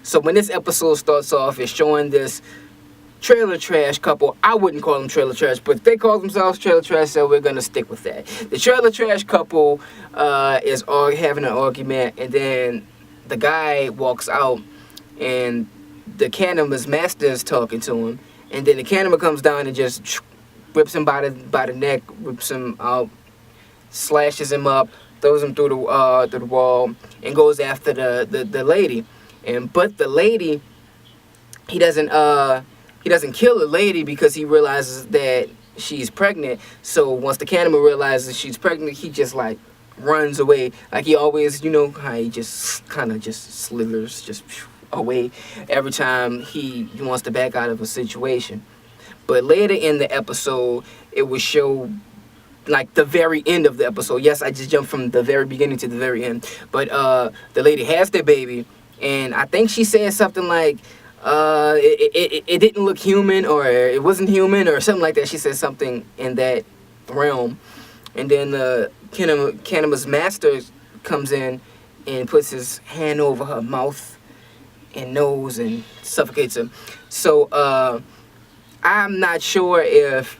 So when this episode starts off, it's showing this trailer trash couple. I wouldn't call them trailer trash, but they call themselves trailer trash, so we're gonna stick with that. The trailer trash couple is all having an argument, and then the guy walks out, and the cannabis master is talking to him, and then the cannabis comes down and just whips him by the neck, whips him out, slashes him up, throws him through the wall, and goes after the lady. But the lady, he doesn't kill the lady because he realizes that she's pregnant. So once the cannibal realizes she's pregnant, he just like runs away. Like he always, how he just kind of just slithers just away every time he wants to back out of a situation. But later in the episode, it will show like the very end of the episode. Yes, I just jumped from the very beginning to the very end. But the lady has their baby, and I think she said something like, it didn't look human, or it wasn't human, or something like that. She said something in that realm. And then the cannabis master comes in and puts his hand over her mouth and nose and suffocates her. So I'm not sure if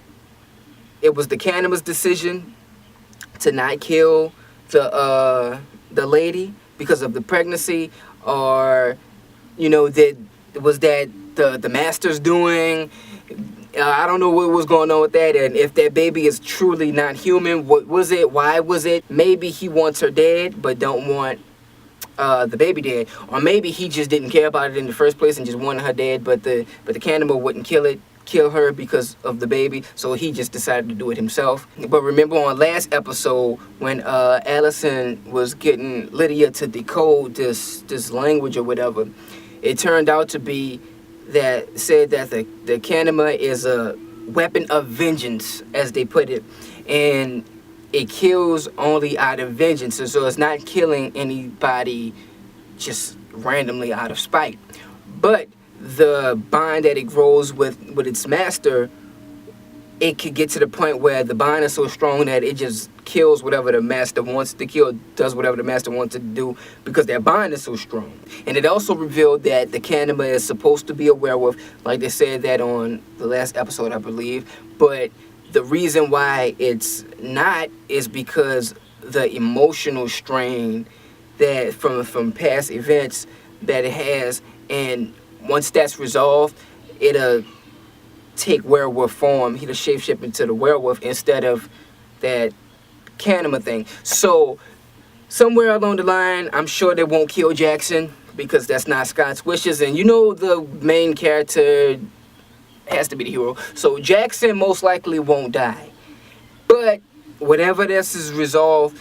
it was the cannabis decision to not kill the lady because of the pregnancy, or was that the master's doing. I don't know what was going on with that, and if that baby is truly not human, what was it? Why was it? Maybe he wants her dead, but don't want the baby dead, or maybe he just didn't care about it in the first place and just wanted her dead, but the cannibal wouldn't kill her because of the baby, so he just decided to do it himself. But remember on last episode when Allison was getting Lydia to decode this language or whatever, it turned out to be that said that the cannibal is a weapon of vengeance, as they put it, and it kills only out of vengeance. And so it's not killing anybody just randomly out of spite. But the bond that it grows with its master, it could get to the point where the bond is so strong that it just kills whatever the master wants to kill, does whatever the master wants to do, because their bond is so strong. And it also revealed that the cannibal is supposed to be a werewolf, like they said that on the last episode, I believe. But the reason why it's not is because the emotional strain that from past events that it has, and once that's resolved, it'll take werewolf form. He'll shapeshift into the werewolf instead of that cannibal thing. So somewhere along the line, I'm sure they won't kill Jackson because that's not Scott's wishes. And the main character has to be the hero. So Jackson most likely won't die. But whatever this is resolved,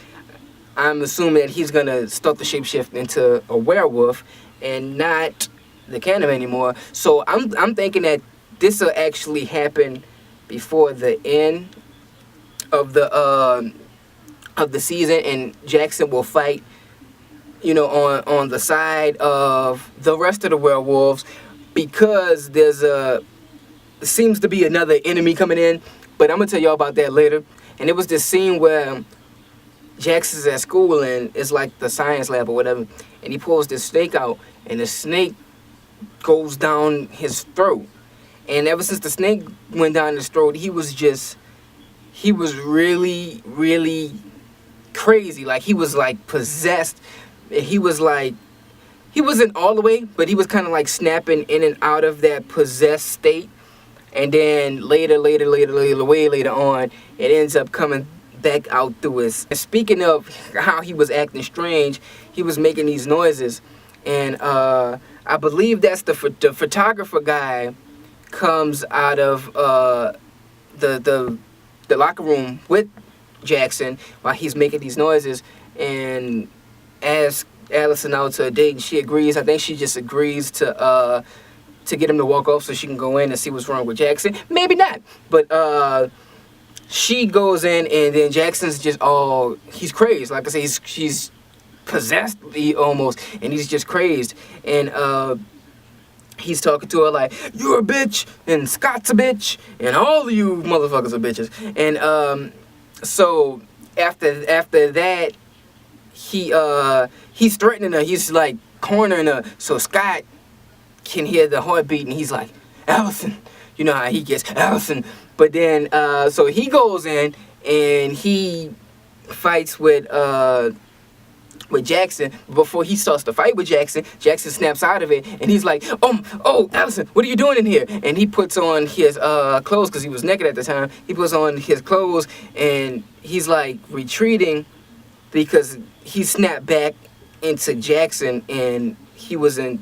I'm assuming that he's going to start the shapeshift into a werewolf and not the cannibal anymore. So I'm thinking that this will actually happen before the end of the season, and Jackson will fight, on the side of the rest of the werewolves, because seems to be another enemy coming in. But I'm gonna tell y'all about that later. And it was this scene where Jackson's at school and it's like the science lab or whatever, and he pulls this snake out, and the snake goes down his throat. And ever since the snake went down his throat, he was really, really crazy. Like, he was like possessed. He wasn't all the way, but he was kind of like snapping in and out of that possessed state. And then way later on, it ends up coming back out through his. And speaking of how he was acting strange, he was making these noises, and I believe that's the photographer guy comes out of the locker room with Jackson while he's making these noises, and asks Allison out to a date, and she agrees. I think she just agrees to get him to walk off so she can go in and see what's wrong with Jackson. Maybe not, but she goes in, and then Jackson's just he's crazed. Like I say, she's possessed almost, and he's just crazed. And he's talking to her like, "You're a bitch, and Scott's a bitch, and all of you motherfuckers are bitches." And so after that, he's threatening her. He's like cornering her. So Scott can hear the heartbeat, and he's like, Allison. You know how he gets, Allison. But then, so he goes in, and he fights with Jackson. Before he starts to fight with Jackson, Jackson snaps out of it, and he's like, oh, Allison, what are you doing in here? And he puts on his clothes, because he was naked at the time. He puts on his clothes, and he's like retreating because he snapped back into Jackson, and he wasn't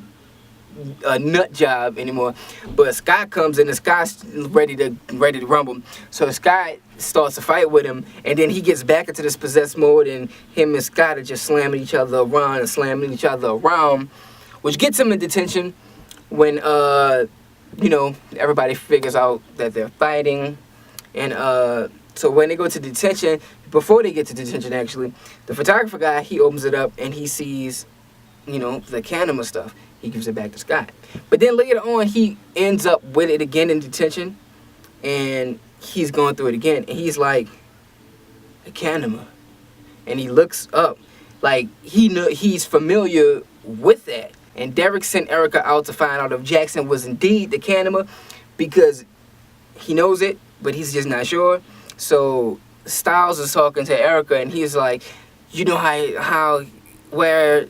a nut job anymore. But Scott comes in, and Scott's ready to rumble. So Scott starts to fight with him, and then he gets back into this possessed mode, and him and Scott are just slamming each other around, which gets him in detention when everybody figures out that they're fighting. And so when they go to detention, before they get to detention actually, the photographer guy, he opens it up and he sees the Canema stuff. He gives it back to Scott. But then later on, he ends up with it again in detention, and he's going through it again, and he's like, the Canema. And he looks up, like he's familiar with that. And Derek sent Erica out to find out if Jackson was indeed the Canema, because he knows it, but he's just not sure. So Styles is talking to Erica, and he's like, you know how where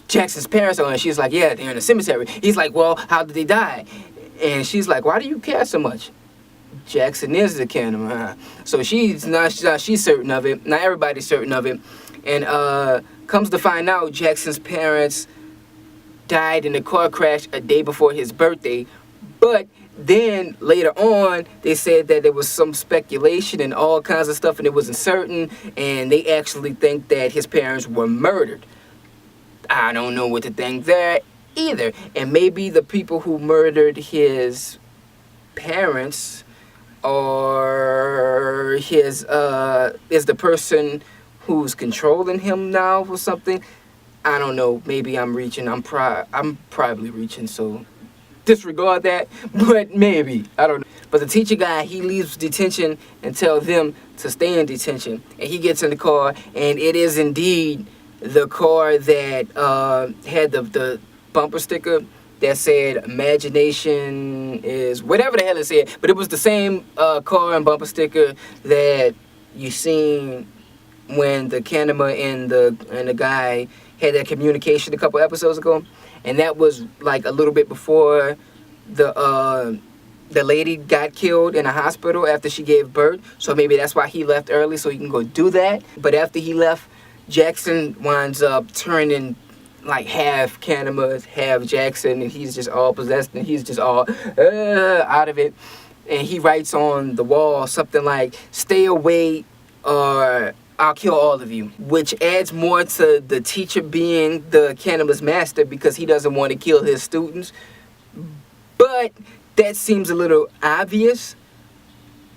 Jackson's parents are? And she's like, yeah, they're in the cemetery. He's like, well, how did they die? And she's like, why do you care so much? Jackson is the Canema. So she's certain of it. Not everybody's certain of it. And comes to find out, Jackson's parents died in a car crash a day before his birthday. But then later on, they said that there was some speculation and all kinds of stuff, and it wasn't certain. And they actually think that his parents were murdered. I don't know what to think there either. And maybe the people who murdered his parents or his is the person who's controlling him now or something. I don't know. Maybe I'm reaching. I'm probably reaching, so disregard that. But maybe. I don't know. But the teacher guy, he leaves detention and tells them to stay in detention. And he gets in the car, and it is indeed the car that had the bumper sticker that said imagination is whatever the hell it said, but it was the same car and bumper sticker that you seen when the Canema and the guy had that communication a couple episodes ago. And that was like a little bit before the lady got killed in a hospital after she gave birth. So maybe that's why he left early, so he can go do that. But after he left, Jackson winds up turning like half Canema, half Jackson, and he's just all possessed, and he's just all out of it. And he writes on the wall something like, stay away or I'll kill all of you, which adds more to the teacher being the Canema's master, because he doesn't want to kill his students. But that seems a little obvious,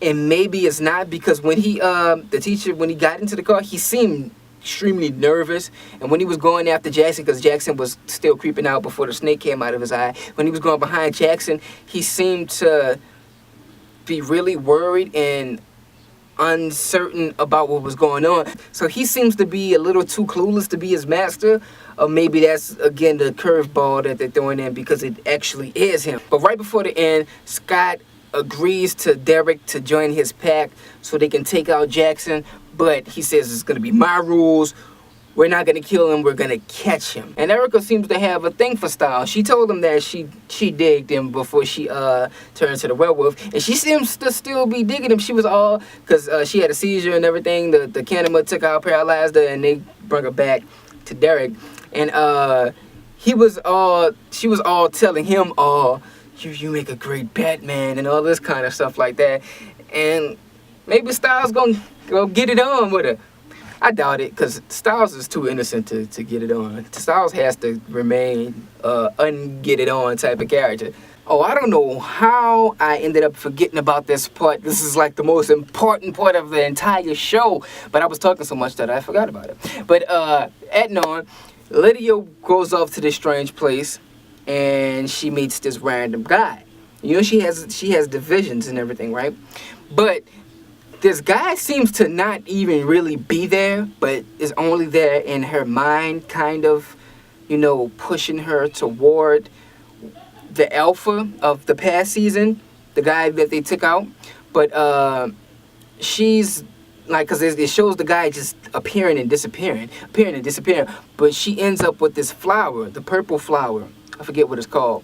and maybe it's not, because when the teacher, when he got into the car, he seemed extremely nervous. And when he was going after Jackson, because Jackson was still creeping out before the snake came out of his eye, when he was going behind Jackson, he seemed to be really worried and uncertain about what was going on. So he seems to be a little too clueless to be his master. Or maybe that's, again, the curveball that they're throwing in, because it actually is him. But right before the end, Scott agrees to Derek to join his pack so they can take out Jackson. But he says it's going to be my rules. We're not going to kill him. We're going to catch him. And Erica seems to have a thing for Styles. She told him that she digged him before she turned to the werewolf. And she seems to still be digging him. She was all, because she had a seizure and everything. The Canema took her out, paralyzed her, and they brought her back to Derek. And she was all telling him, you make a great Batman and all this kind of stuff like that. And maybe Styles gonna get it on with her. I doubt it, because Styles is too innocent to get it on. Styles has to remain un-get it on type of character. Oh, I don't know how I ended up forgetting about this part. This is like the most important part of the entire show. But I was talking so much that I forgot about it. But at Norn, Lydia goes off to this strange place, and she meets this random guy. You know, she has divisions and everything, right? But this guy seems to not even really be there, but is only there in her mind, kind of, pushing her toward the alpha of the past season, the guy that they took out, but she's like, because it shows the guy just appearing and disappearing, but she ends up with this flower, the purple flower. I forget what it's called,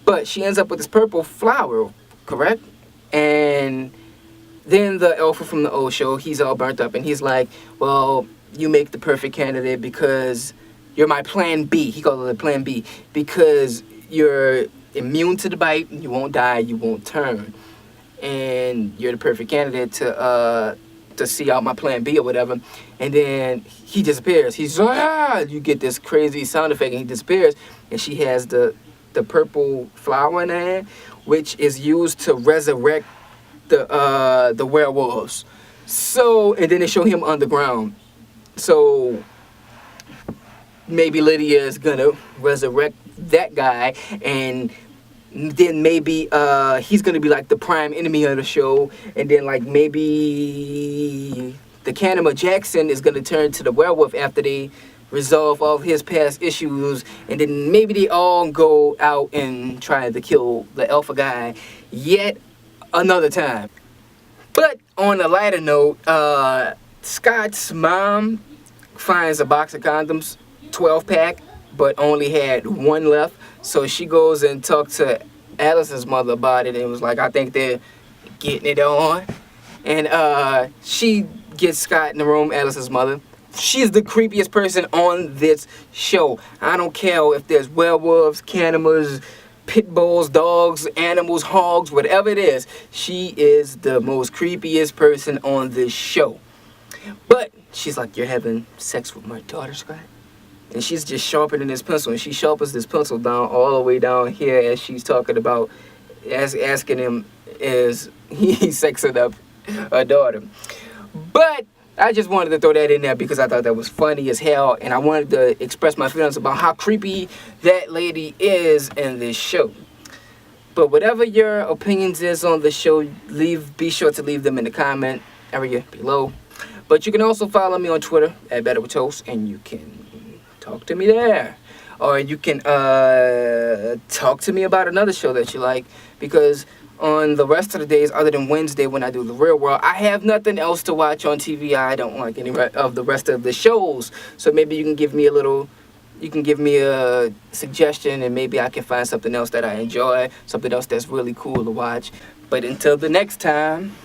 but she ends up with this purple flower, correct? And then the alpha from the old show, he's all burnt up, and he's like, well, you make the perfect candidate because you're my plan B. He called it plan B, because you're immune to the bite, you won't die, you won't turn, and you're the perfect candidate to see out my plan B or whatever. And then he disappears. He's like, ah! You get this crazy sound effect, and he disappears, and she has the purple flower in her hand, which is used to resurrect the werewolves. So, and then they show him underground. So maybe Lydia is gonna resurrect that guy, and then maybe he's gonna be like the prime enemy of the show, and then like maybe the Canema Jackson is gonna turn to the werewolf after they resolve all of his past issues, and then maybe they all go out and try to kill the alpha guy yet another time. But on a lighter note, Scott's mom finds a box of condoms, 12-pack, but only had one left. So she goes and talks to Alice's mother about it and was like, I think they're getting it on. And she gets Scott in the room, Alice's mother. She's the creepiest person on this show. I don't care if there's werewolves, cannibals, pit bulls, dogs, animals, hogs, whatever it is. She is the most creepiest person on this show. But she's like, you're having sex with my daughter, Scott? And she's just sharpening this pencil, and she sharpens this pencil down all the way down here as she's talking about, asking him, is he sexing up her daughter? But I just wanted to throw that in there because I thought that was funny as hell, and I wanted to express my feelings about how creepy that lady is in this show. But whatever your opinions is on the show, be sure to leave them in the comment area below. But you can also follow me on Twitter at Better With Toast, and you can talk to me there. Or you can talk to me about another show that you like, because on the rest of the days, other than Wednesday when I do The Real World, I have nothing else to watch on TV. I don't like any of the rest of the shows. So maybe you can give me a suggestion, and maybe I can find something else that I enjoy, something else that's really cool to watch. But until the next time,